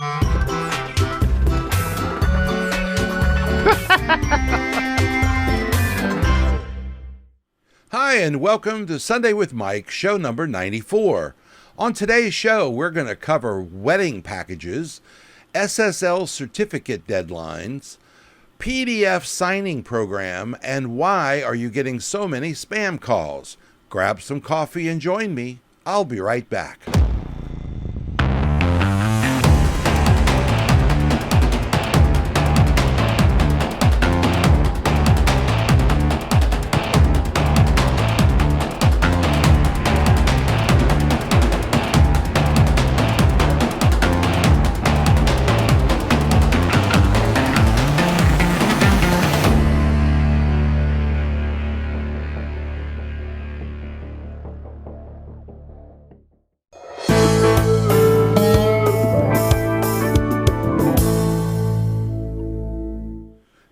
Hi, and welcome to Sunday with Mike, show number 94. On today's show, we're going to cover wedding packages, SSL certificate deadlines, PDF signing program, and why are you getting so many spam calls? Grab some coffee and join me. I'll be right back.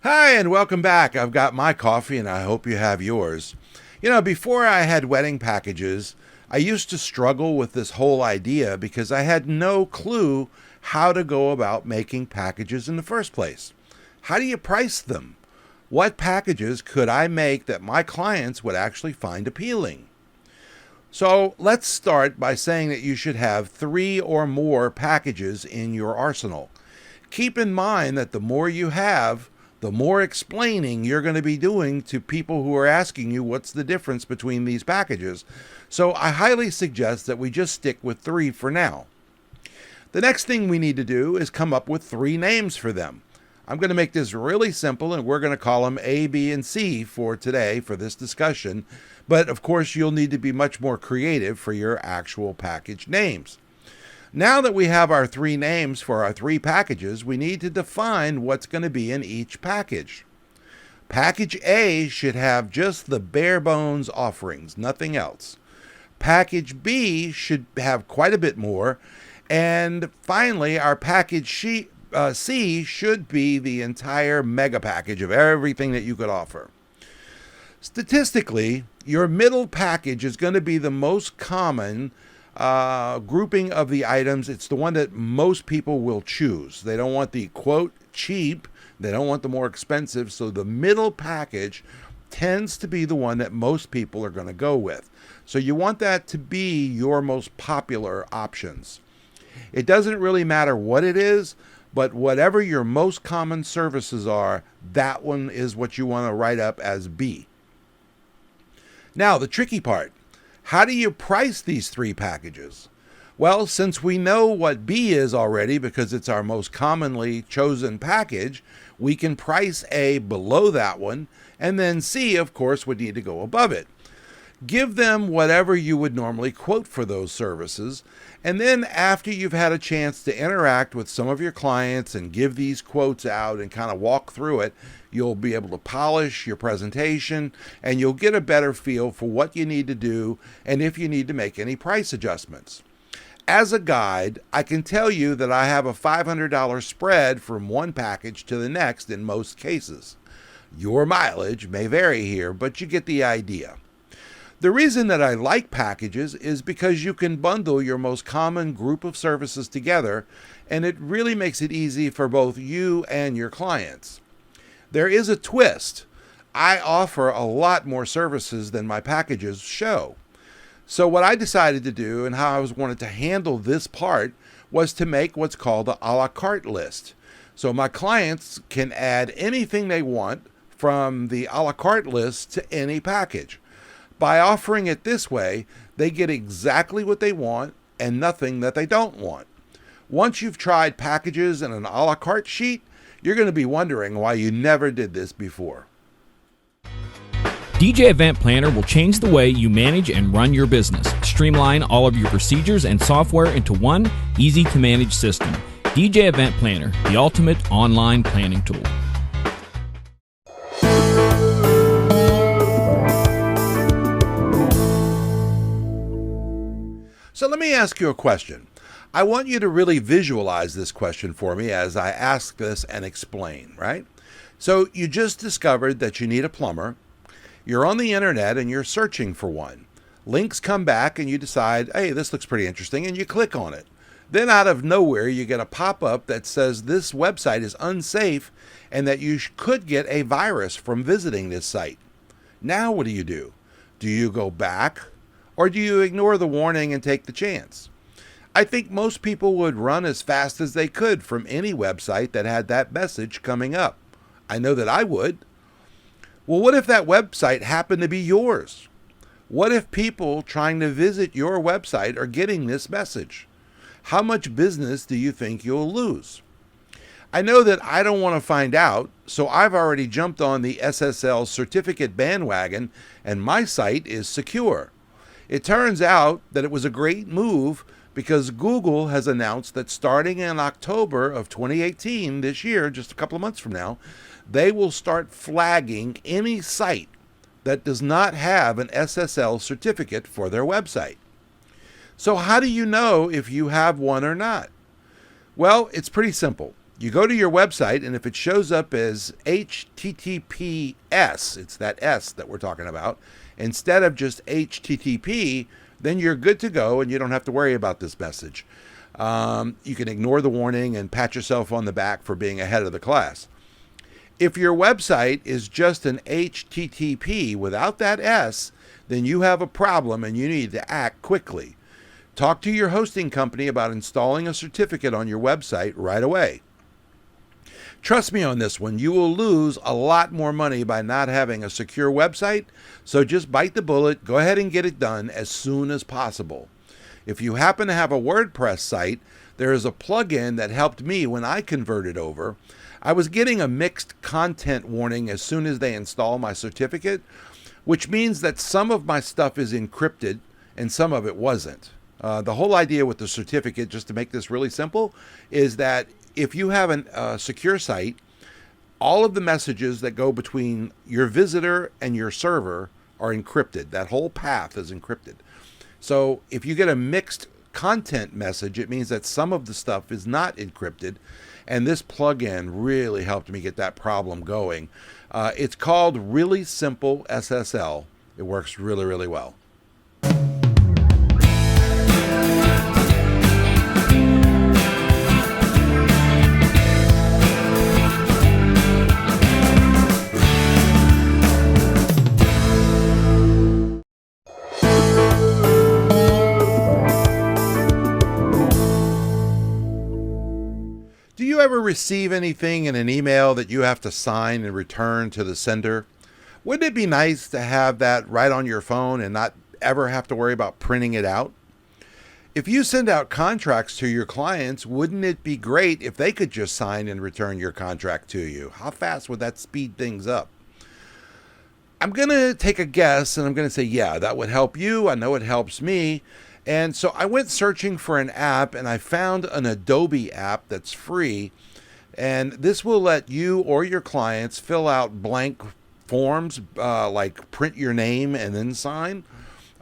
Hi, and welcome back. I've got my coffee, and I hope you have yours. Before I had wedding packages, I used to struggle with this whole idea because I had no clue how to go about making packages in the first place. How do you price them? What packages could I make that my clients would actually find appealing? So let's start by saying that you should have 3 or more packages in your arsenal. Keep in mind that the more you have, the more explaining you're going to be doing to people who are asking you what's the difference between these packages. So I highly suggest that we just stick with 3 for now. The next thing we need to do is come up with 3 names for them. I'm going to make this really simple, and we're going to call them A, B, and C for today for this discussion. But of course, you'll need to be much more creative for your actual package names. Now that we have our 3 names for our 3 packages, we need to define what's going to be in each package. Package A should have just the bare bones offerings, nothing else. Package B should have quite a bit more. And finally, our package C should be the entire mega package of everything that you could offer. Statistically, your middle package is going to be the most common grouping of the items. It's the one that most people will choose. They don't want the quote cheap. They don't want the more expensive. So the middle package tends to be the one that most people are going to go with. So you want that to be your most popular options. It doesn't really matter what it is, but whatever your most common services are, that one is what you want to write up as B. Now, the tricky part. How do you price these 3 packages? Well, since we know what B is already because it's our most commonly chosen package, we can price A below that one, and then C, of course, would need to go above it. Give them whatever you would normally quote for those services, and then after you've had a chance to interact with some of your clients and give these quotes out and kind of walk through it, you'll be able to polish your presentation, and you'll get a better feel for what you need to do and if you need to make any price adjustments. As a guide, I can tell you that I have a $500 spread from one package to the next in most cases. Your mileage may vary here, but you get the idea. The reason that I like packages is because you can bundle your most common group of services together, and it really makes it easy for both you and your clients. There is a twist. I offer a lot more services than my packages show. So what I decided to do and how I wanted to handle this part was to make what's called a la carte list. So my clients can add anything they want from the a la carte list to any package. By offering it this way, they get exactly what they want and nothing that they don't want. Once you've tried packages and an a la carte sheet, you're going to be wondering why you never did this before. DJ Event Planner will change the way you manage and run your business. Streamline all of your procedures and software into one easy-to-manage system. DJ Event Planner, the ultimate online planning tool. So let me ask you a question. I want you to really visualize this question for me as I ask this and explain, right? So you just discovered that you need a plumber. You're on the internet and you're searching for one. Links come back and you decide, hey, this looks pretty interesting, and you click on it. Then out of nowhere, you get a pop-up that says this website is unsafe and that you could get a virus from visiting this site. Now what do? Do you go back or do you ignore the warning and take the chance? I think most people would run as fast as they could from any website that had that message coming up. I know that I would. Well, what if that website happened to be yours? What if people trying to visit your website are getting this message? How much business do you think you'll lose? I know that I don't want to find out, so I've already jumped on the SSL certificate bandwagon, and my site is secure. It turns out that it was a great move because Google has announced that starting in October of 2018, this year, just a couple of months from now, they will start flagging any site that does not have an SSL certificate for their website. So how do you know if you have one or not? Well, it's pretty simple. You go to your website, and if it shows up as HTTPS, it's that S that we're talking about, instead of just HTTP, then you're good to go and you don't have to worry about this message. You can ignore the warning and pat yourself on the back for being ahead of the class. If your website is just an HTTP without that S, then you have a problem and you need to act quickly. Talk to your hosting company about installing a certificate on your website right away. Trust me on this one, you will lose a lot more money by not having a secure website, so just bite the bullet, go ahead and get it done as soon as possible. If you happen to have a WordPress site, there is a plugin that helped me when I converted over. I was getting a mixed content warning as soon as they install my certificate, which means that some of my stuff is encrypted and some of it wasn't. The whole idea with the certificate, just to make this really simple, is that if you have a secure site, all of the messages that go between your visitor and your server are encrypted. That whole path is encrypted. So if you get a mixed content message, it means that some of the stuff is not encrypted. And this plugin really helped me get that problem going. It's called Really Simple SSL. It works really, really well. Do you ever receive anything in an email that you have to sign and return to the sender? Wouldn't it be nice to have that right on your phone and not ever have to worry about printing it out? If you send out contracts to your clients, wouldn't it be great if they could just sign and return your contract to you? How fast would that speed things up? I'm going to take a guess and I'm going to say, yeah, that would help you. I know it helps me. And so I went searching for an app and I found an Adobe app that's free. And this will let you or your clients fill out blank forms, like print your name and then sign.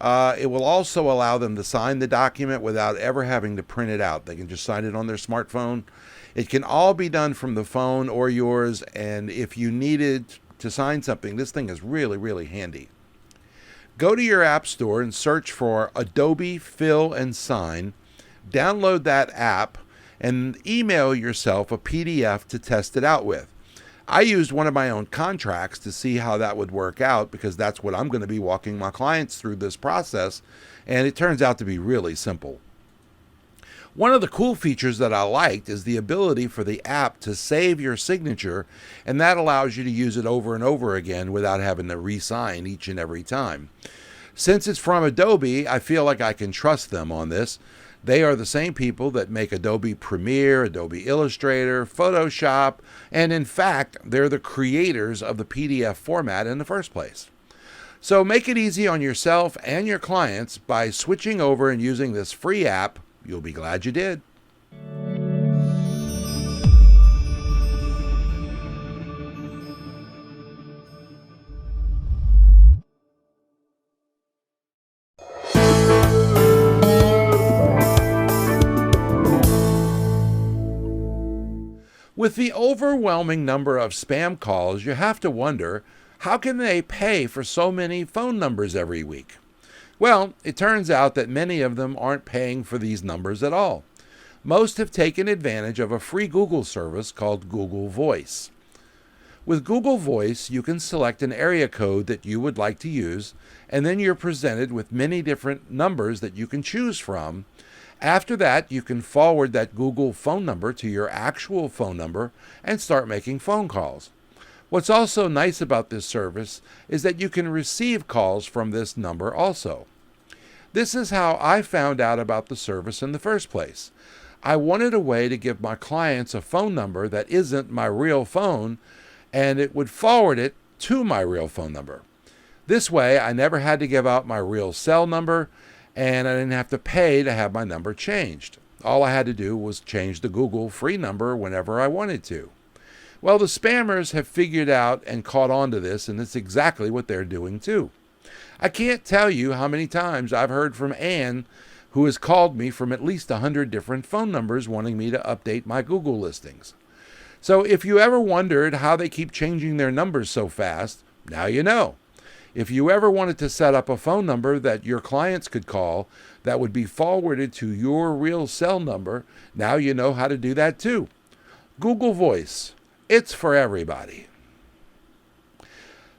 It will also allow them to sign the document without ever having to print it out. They can just sign it on their smartphone. It can all be done from the phone or yours. And if you needed to sign something, this thing is really, really handy. Go to your app store and search for Adobe Fill and Sign. Download that app and email yourself a PDF to test it out with. I used one of my own contracts to see how that would work out because that's what I'm going to be walking my clients through this process, and it turns out to be really simple. One of the cool features that I liked is the ability for the app to save your signature, and that allows you to use it over and over again without having to re-sign each and every time. Since it's from Adobe, I feel like I can trust them on this. They are the same people that make Adobe Premiere, Adobe Illustrator, Photoshop, and in fact, they're the creators of the PDF format in the first place. So make it easy on yourself and your clients by switching over and using this free app. You'll be glad you did. With the overwhelming number of spam calls, you have to wonder, how can they pay for so many phone numbers every week? Well, it turns out that many of them aren't paying for these numbers at all. Most have taken advantage of a free Google service called Google Voice. With Google Voice, you can select an area code that you would like to use, and then you're presented with many different numbers that you can choose from. After that, you can forward that Google phone number to your actual phone number and start making phone calls. What's also nice about this service is that you can receive calls from this number also. This is how I found out about the service in the first place. I wanted a way to give my clients a phone number that isn't my real phone, and it would forward it to my real phone number. This way, I never had to give out my real cell number, and I didn't have to pay to have my number changed. All I had to do was change the Google free number whenever I wanted to. Well, the spammers have figured out and caught on to this, and it's exactly what they're doing too. I can't tell you how many times I've heard from Ann, who has called me from at least 100 different phone numbers wanting me to update my Google listings. So if you ever wondered how they keep changing their numbers so fast, now you know. If you ever wanted to set up a phone number that your clients could call that would be forwarded to your real cell number, now you know how to do that too. Google Voice. It's for everybody.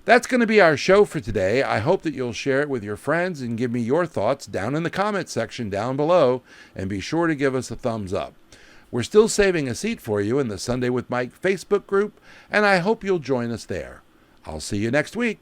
That's going to be our show for today. I hope that you'll share it with your friends and give me your thoughts down in the comment section down below, and be sure to give us a thumbs up. We're still saving a seat for you in the Sunday with Mike Facebook group, and I hope you'll join us there. I'll see you next week.